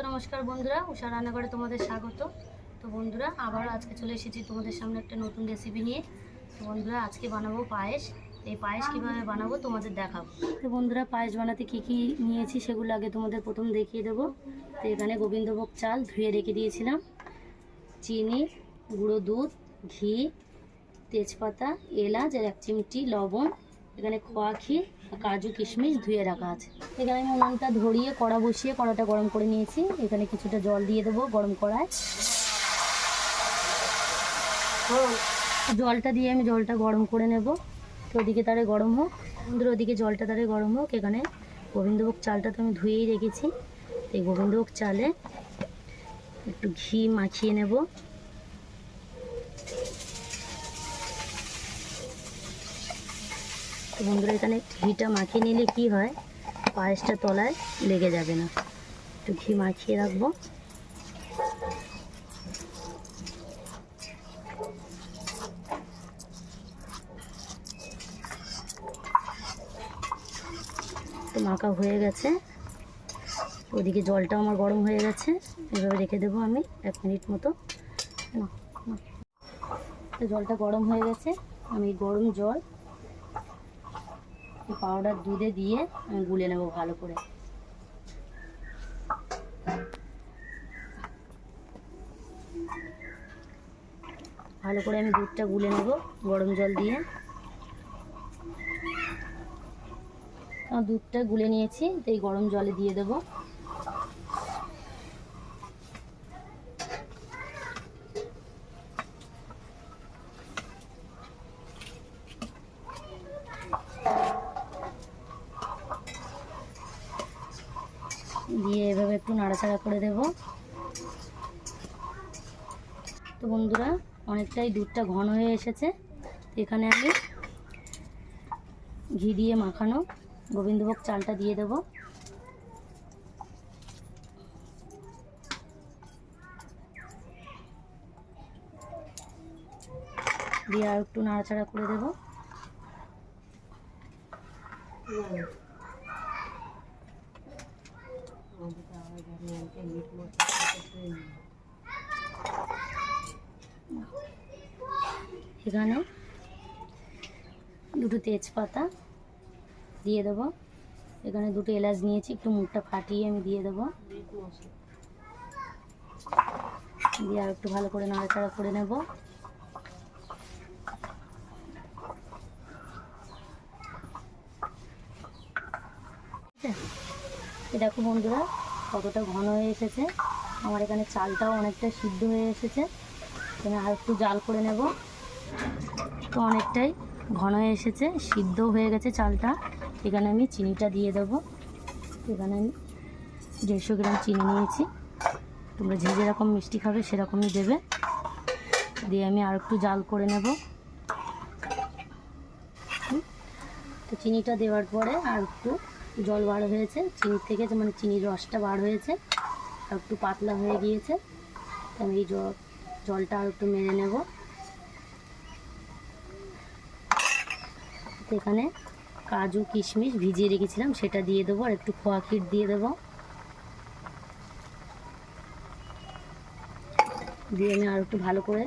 তো নমস্কার বন্ধুরা, উষা রান্নাঘরে তোমাদের স্বাগত। তো বন্ধুরা, আবার আজকে চলে এসেছি তোমাদের সামনে একটা নতুন রেসিপি নিয়ে। তো বন্ধুরা, আজকে বানাবো পায়েস। এই পায়েস কীভাবে বানাবো তোমাদের দেখাবো। তো বন্ধুরা, পায়েস বানাতে কী কী নিয়েছি সেগুলো আগে তোমাদের প্রথম দেখিয়ে দেবো। তো এখানে গোবিন্দভোগ চাল ধুয়ে রেখে দিয়েছিলাম, চিনি, গুঁড়ো দুধ, ঘি, তেজপাতা, এলাচ আর 1 চিমটি লবণ, এখানে খোয়া ক্ষীর, কাজু কিশমিশ ধুয়ে রাখা আছে। এখানে আমি উনানটা ধরিয়ে কড়া বসিয়ে কড়াটা গরম করে নিয়েছি। এখানে কিছুটা জল দিয়ে দেবো গরম কড়ায়। জলটা দিয়ে আমি জলটা গরম করে নেব। তো ওদিকে তারে গরম হোক বন্ধুরা, ওদিকে জলটা তারে গরম হোক। এখানে গোবিন্দভোগ চালটা তো আমি ধুয়েই রেখেছি। এই গোবিন্দভোগ চালে একটু ঘি মাখিয়ে নেব। তো বন্ধুরা, এখানে ঘিটা মাখিয়ে নিলে কি হয়, পায়েসটা তলায় লেগে যাবে না। একটু ঘি মাখিয়ে রাখবো। তো মাখা হয়ে গেছে। ওদিকে জলটা আমার গরম হয়ে গেছে। এভাবে রেখে দেবো আমি 1 মিনিট মতো। তো জলটা গরম হয়ে গেছে। আমি গরম জল পাউডার দুধে দিয়ে আমি গুলে নেব ভালো করে। ভালো করে আমি দুধটা গুলে নেব গরম জল দিয়ে। দুধটা গুলে নিয়েছি, তো এই গরম জলে দিয়ে দেব। দিয়ে এভাবে একটু নাড়াচাড়া করে দেব। তো বন্ধুরা, অনেকটাই দুধটা ঘন হয়ে এসেছে। এখানে আমি ঘি দিয়ে মাখানো গোবিন্দভোগ চালটা দিয়ে দেব। দিয়ে আর একটু নাড়াচাড়া করে দেব। এখানে দুটো তেজপাতা দিয়ে দেবো। এখানে দুটো এলাচ নিয়েছি, একটু মুখটা ফাটিয়ে আমি দিয়ে দেবো। দিয়ে আর একটু ভালো করে নাড়াচাড়া করে নেব। দেখো বন্ধুরা, কতটা ঘন হয়ে এসেছে। আমার এখানে চালটাও অনেকটা সিদ্ধ হয়ে এসেছে। আমি আর একটু জাল করে নেব। তো অনেকটাই ঘন হয়ে এসেছে, সিদ্ধ হয়ে গেছে চালটা। এখানে আমি চিনিটা দিয়ে দেবো। এখানে আমি 150 গ্রাম চিনি নিয়েছি। তোমরা যে যেরকম মিষ্টি খাবে সেরকমই দেবে। দিয়ে আমি আর একটু জাল করে নেব। তো চিনিটা দেওয়ার পরে আর একটু জল বার হয়েছে চিনির থেকে, মানে চিনির রসটা বার হয়েছে, আর একটু পাতলা হয়ে গিয়েছে। আমি এই জলটা আর একটু মেরে নেব। এখানে কাজু কিশমিশ ভিজিয়ে রেখেছিলাম, সেটা দিয়ে দেবো। আর একটু খোয়া ক্ষীর দিয়ে দেবো। দিয়ে আমি আর একটু ভালো করে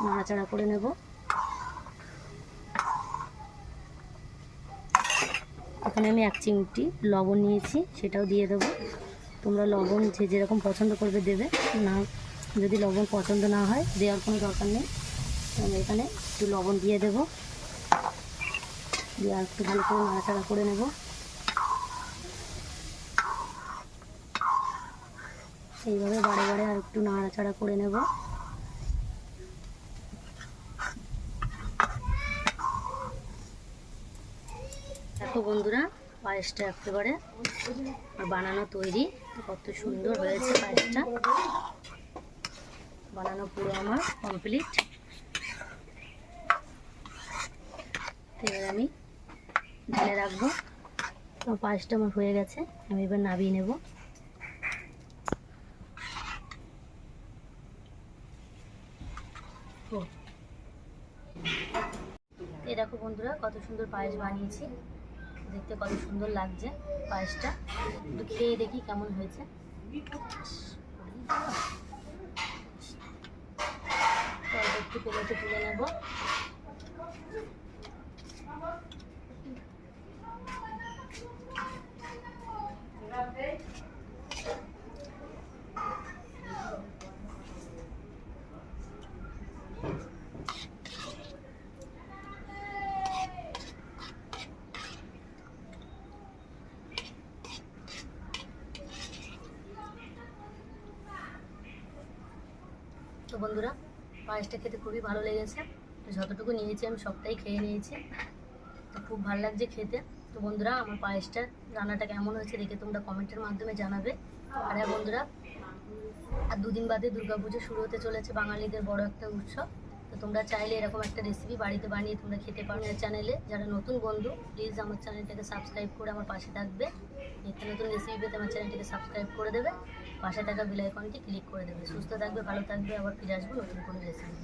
নাড়াচাড়া করে নেব। এখানে আমি 1 চিমটি লবণ নিয়েছি, সেটাও দিয়ে দেবো। তোমরা লবণ যে যেরকম পছন্দ করবে দেবে, না যদি লবণ পছন্দ না হয় দেওয়ার কোনো দরকার নেই। আমি এখানে একটু লবণ দিয়ে দেব। দিয়ে আর একটু ভালো করে নাড়াচাড়া করে নেব। এইভাবে বারে বারে আর একটু নাড়াচাড়া করে নেব। দেখো বন্ধুরা, পায়েসটা একেবারে বানানো তৈরি। কত সুন্দর হয়েছে পায়েসটা। বানানো পুরো আমার কমপ্লিট। এবার আমি ঢেলে রাখবো। তো পায়েসটা আমার হয়ে গেছে, আমি এবার নামিয়ে নেব। এই দেখো বন্ধুরা, কত সুন্দর পায়েস বানিয়েছি। দেখতে কত সুন্দর লাগছে পায়েসটা। একটু খেয়ে দেখি কেমন হয়েছে। একটু প্লেটে তুলে নেব। তো বন্ধুরা, পায়েসটা খেতে খুবই ভালো লেগেছে। তো যতটুকু নিয়েছি আমি সবটাই খেয়ে নিয়েছি। তো খুব ভালো লাগছে খেতে। তো বন্ধুরা, আমার পায়েসটা রান্নাটা কেমন হয়েছে দেখে তোমরা কমেন্টের মাধ্যমে জানাবে। আর হ্যাঁ বন্ধুরা, আর দুদিন বাদে দুর্গাপুজো শুরু হতে চলেছে, বাঙালিদের বড় একটা উৎসব। তো তোমরা চাইলে এরকম একটা রেসিপি বাড়িতে বানিয়ে তোমরা খেতে পারো। আমার চ্যানেলে যারা নতুন বন্ধু, প্লিজ আমার চ্যানেলটাকে সাবস্ক্রাইব করে আমার পাশে থাকবে। নিত্য নতুন রেসিপি পেতে আমার চ্যানেলটিকে সাবস্ক্রাইব করে দেবে, পাশে থাকা বেল আইকনটি ক্লিক করে দেবে। সুস্থ থাকবে, ভালো থাকবে, আবার ফিরে আসবো নতুন কোনো রেসিপি।